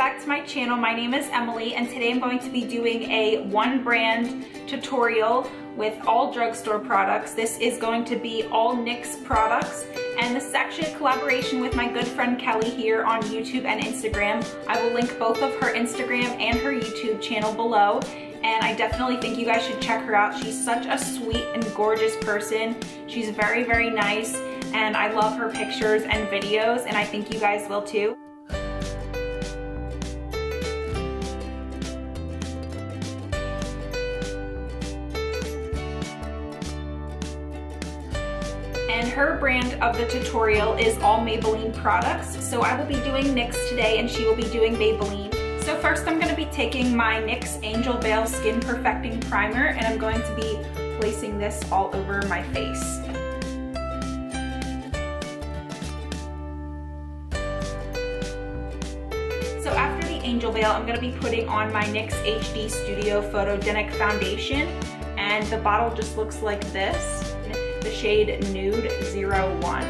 back to my channel. My name is Emily and today I'm going to be doing a one brand tutorial with all drugstore products. This is going to be all NYX products and this is actually a collaboration with my good friend Kelly here on YouTube and Instagram. I will link both of her Instagram and her YouTube channel below, and I definitely think you guys should check her out. She's such a sweet and gorgeous person. She's very, very nice and I love her pictures and videos, and I think you guys will too. And her brand of the tutorial is all Maybelline products. So I will be doing NYX today and she will be doing Maybelline. So first I'm going to be taking my NYX Angel Veil Skin Perfecting Primer and I'm going to be placing this all over my face. So after the Angel Veil, I'm going to be putting on my NYX HD Studio Photogenic Foundation, and the bottle just looks like this. The shade Nude 01.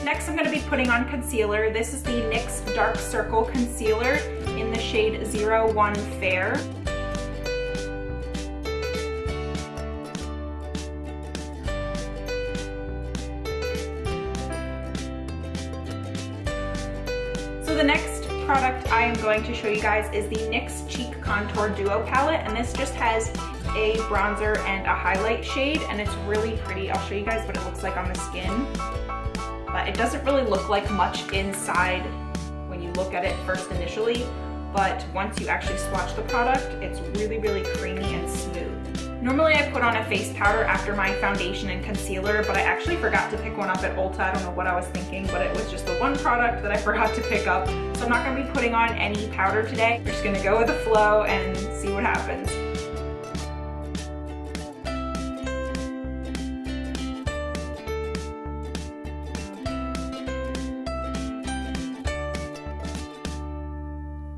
Next, I'm going to be putting on concealer. This is the NYX Dark Circle Concealer in the shade 01 Fair. So the next product I am going to show you guys is the NYX Cheek Contour Duo Palette, and this just has a bronzer and a highlight shade, and it's really pretty. I'll show you guys what it looks like on the skin, but it doesn't really look like much inside when you look at it first initially, but once you actually swatch the product, it's really, really creamy and smooth. Normally I put on a face powder after my foundation and concealer, but I actually forgot to pick one up at Ulta. I don't know what I was thinking, but it was just the one product that I forgot to pick up. So I'm not going to be putting on any powder today. We're just going to go with the flow and see what happens.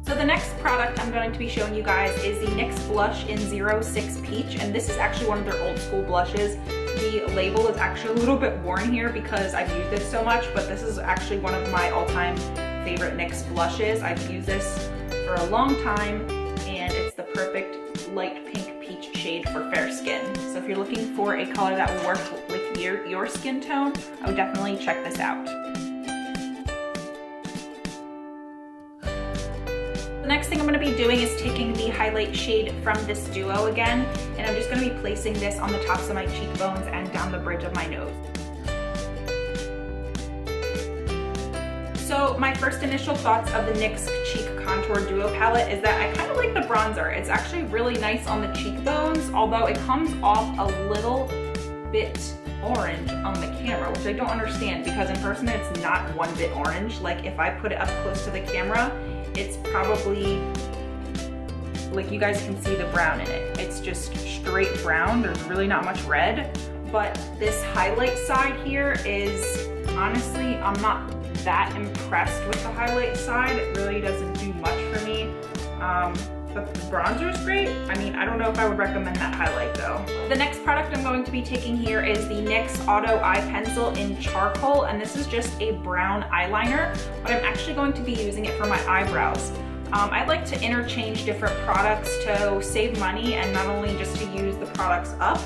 So the next product I'm going to be showing you guys is the NYX Blush in 06 Peach, and this is actually one of their old school blushes. The label is actually a little bit worn here because I've used this so much, but this is actually one of my all-time favorite NYX blushes. I've used this for a long time, and it's the perfect light pink peach shade for fair skin. So if you're looking for a color that will work with your skin tone, I would definitely check this out. The next thing I'm going to be doing is taking the highlight shade from this duo again, and I'm just going to be placing this on the tops of my cheekbones and down the bridge of my nose. So my first initial thoughts of the NYX Cheek Contour Duo Palette is that I kind of like the bronzer. It's actually really nice on the cheekbones, although it comes off a little bit orange on the camera, which I don't understand because in person it's not one bit orange. Like if I put it up close to the camera, it's probably, like you guys can see the brown in it. It's just straight brown. There's really not much red, but this highlight side here is, honestly, I'm not that impressed with the highlight side. It really doesn't do much for me. But the bronzer is great. I mean, I don't know if I would recommend that highlight though. The next product I'm going to be taking here is the NYX Auto Eye Pencil in Charcoal, and this is just a brown eyeliner, but I'm actually going to be using it for my eyebrows. I like to interchange different products to save money and not only just to use the products up.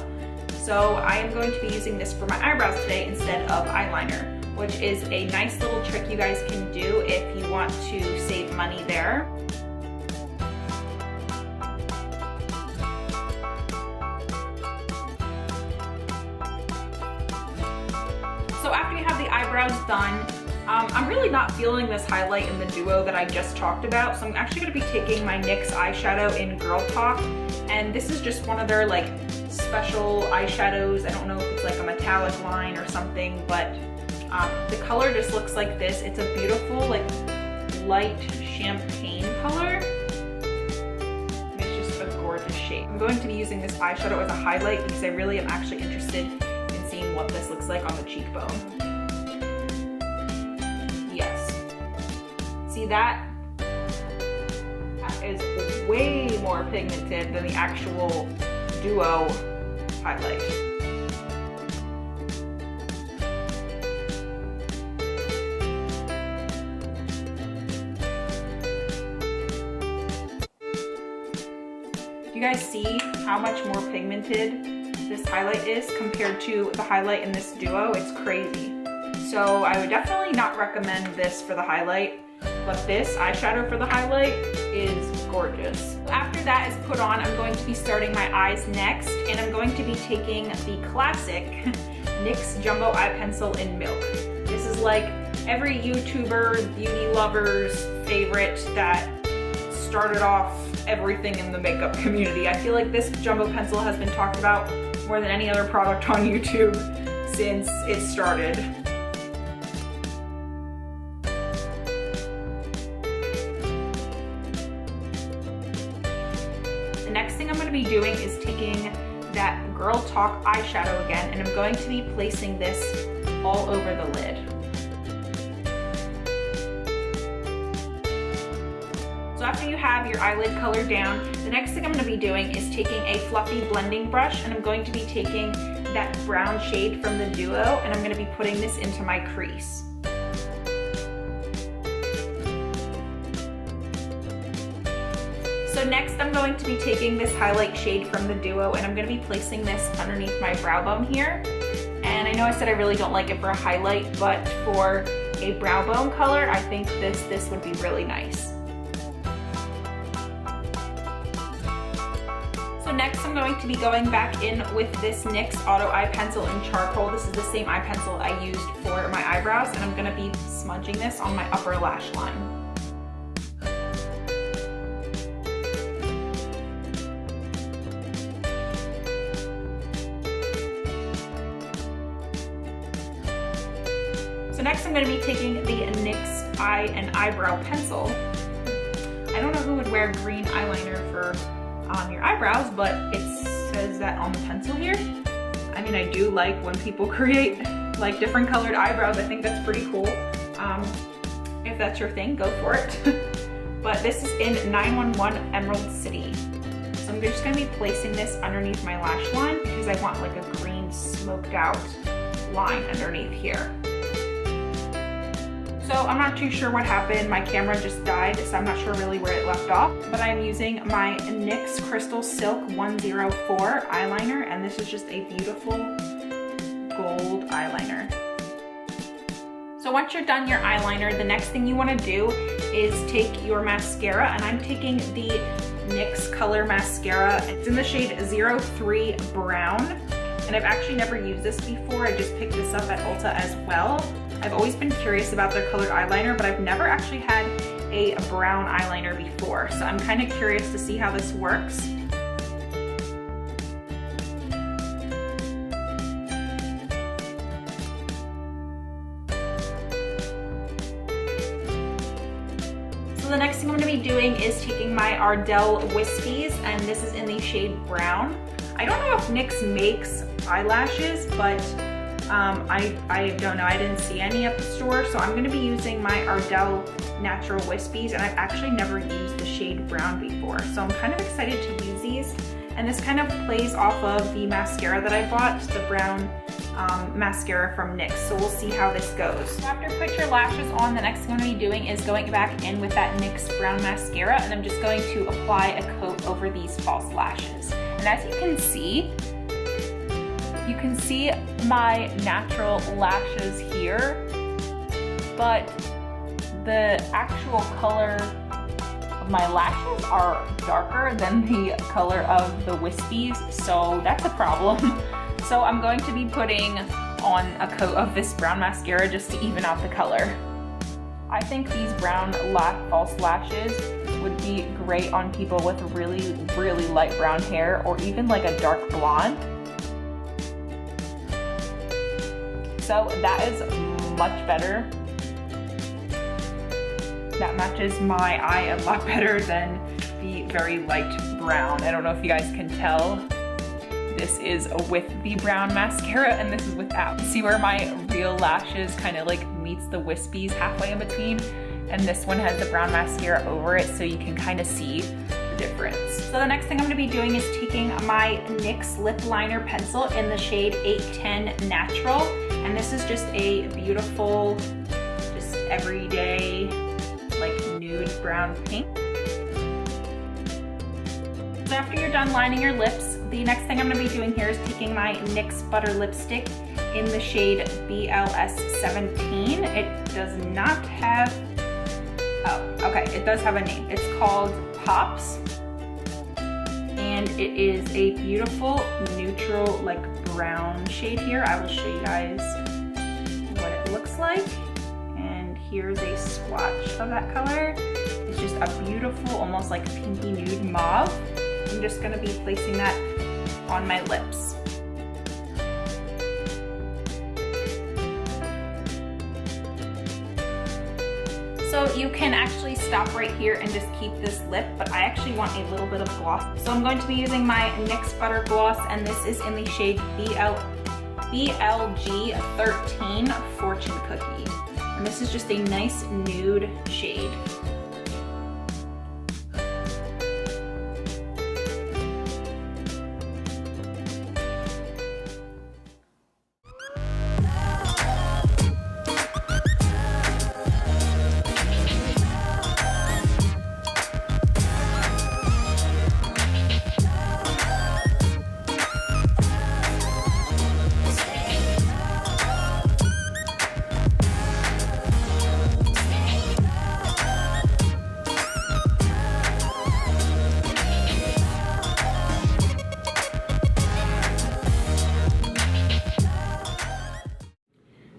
So I am going to be using this for my eyebrows today instead of eyeliner, which is a nice little trick you guys can do if you want to save money there. So after you have the eyebrows done, I'm really not feeling this highlight in the duo that I just talked about, so I'm actually going to be taking my NYX eyeshadow in Girl Talk, and this is just one of their like special eyeshadows. I don't know if it's like a metallic line or something, but the color just looks like this. It's a beautiful like light champagne color. It's just a gorgeous shade. I'm going to be using this eyeshadow as a highlight because I really am actually interested in seeing what this looks like on the cheekbone. Yes. See that? That is way more pigmented than the actual Duo highlight. You guys see how much more pigmented this highlight is compared to the highlight in this Duo? It's crazy. So I would definitely not recommend this for the highlight, but this eyeshadow for the highlight is gorgeous. After that is put on, I'm going to be starting my eyes next, and I'm going to be taking the classic NYX Jumbo Eye Pencil in Milk. This is like every YouTuber, beauty lover's favorite that started off everything in the makeup community. I feel like this jumbo pencil has been talked about more than any other product on YouTube since it started. The next thing I'm going to be doing is taking that Girl Talk eyeshadow again, and I'm going to be placing this all over the lid. So after you have your eyelid color down, the next thing I'm going to be doing is taking a fluffy blending brush, and I'm going to be taking that brown shade from the Duo, and I'm going to be putting this into my crease. So next I'm going to be taking this highlight shade from the Duo, and I'm going to be placing this underneath my brow bone here. And I know I said I really don't like it for a highlight, but for a brow bone color, I think this would be really nice. So next I'm going to be going back in with this NYX Auto Eye Pencil in Charcoal. This is the same eye pencil I used for my eyebrows, and I'm going to be smudging this on my upper lash line. So next I'm going to be taking the NYX Eye and Eyebrow Pencil. I don't know who would wear green eyeliner for your eyebrows, but it says that on the pencil here. I mean, I do like when people create like different colored eyebrows. I think that's pretty cool. If that's your thing, go for it. But this is in 911 Emerald City. So I'm just going to be placing this underneath my lash line because I want like a green smoked out line underneath here. So I'm not too sure what happened. My camera just died, so I'm not sure really where it left off. But I'm using my NYX Crystal Silk 104 eyeliner, and this is just a beautiful gold eyeliner. So once you're done your eyeliner, the next thing you want to do is take your mascara, and I'm taking the NYX Color Mascara. It's in the shade 03 Brown, and I've actually never used this before. I just picked this up at Ulta as well. I've always been curious about their colored eyeliner, but I've never actually had a brown eyeliner before, so I'm kind of curious to see how this works. So the next thing I'm going to be doing is taking my Ardell Wispies, and this is in the shade Brown. I don't know if NYX makes eyelashes, but I don't know, I didn't see any at the store, so I'm going to be using my Ardell Natural Wispies, and I've actually never used the shade Brown before, so I'm kind of excited to use these. And this kind of plays off of the mascara that I bought, the brown mascara from NYX, so we'll see how this goes. After you put your lashes on, the next thing I'm going to be doing is going back in with that NYX brown mascara, and I'm just going to apply a coat over these false lashes. And as you can see my natural lashes here, but the actual color of my lashes are darker than the color of the wispies, so that's a problem. So I'm going to be putting on a coat of this brown mascara just to even out the color. I think these brown false lashes would be great on people with really, really light brown hair, or even like a dark blonde. So that is much better. That matches my eye a lot better than the very light brown. I don't know if you guys can tell. This is with the brown mascara, and this is without. See where my real lashes kind of like meets the wispies halfway in between? And this one has the brown mascara over it, so you can kind of see the difference. So the next thing I'm gonna be doing is taking my NYX lip liner pencil in the shade 810 Natural. And this is just a beautiful, just everyday, like nude brown pink. So after you're done lining your lips, the next thing I'm gonna be doing here is taking my NYX Butter Lipstick in the shade BLS 17. It does not have, oh, okay, it does have a name. It's called Pops. And it is a beautiful neutral like brown shade here. I will show you guys what it looks like. And here's a swatch of that color. It's just a beautiful, almost like pinky nude mauve. I'm just gonna be placing that on my lips. So you can actually stop right here and just keep this lip, but I actually want a little bit of gloss. So I'm going to be using my NYX Butter Gloss, and this is in the shade BLG 13 Fortune Cookie. And this is just a nice nude shade.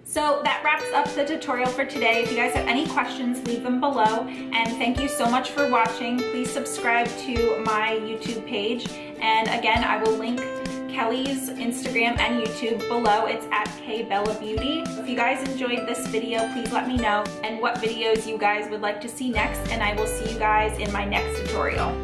So that wraps up the tutorial for today. If you guys have any questions, leave them below. And thank you so much for watching. Please subscribe to my YouTube page. And again, I will link Kelly's Instagram and YouTube below. It's at Kbellabeauty. If you guys enjoyed this video, please let me know and what videos you guys would like to see next. And I will see you guys in my next tutorial.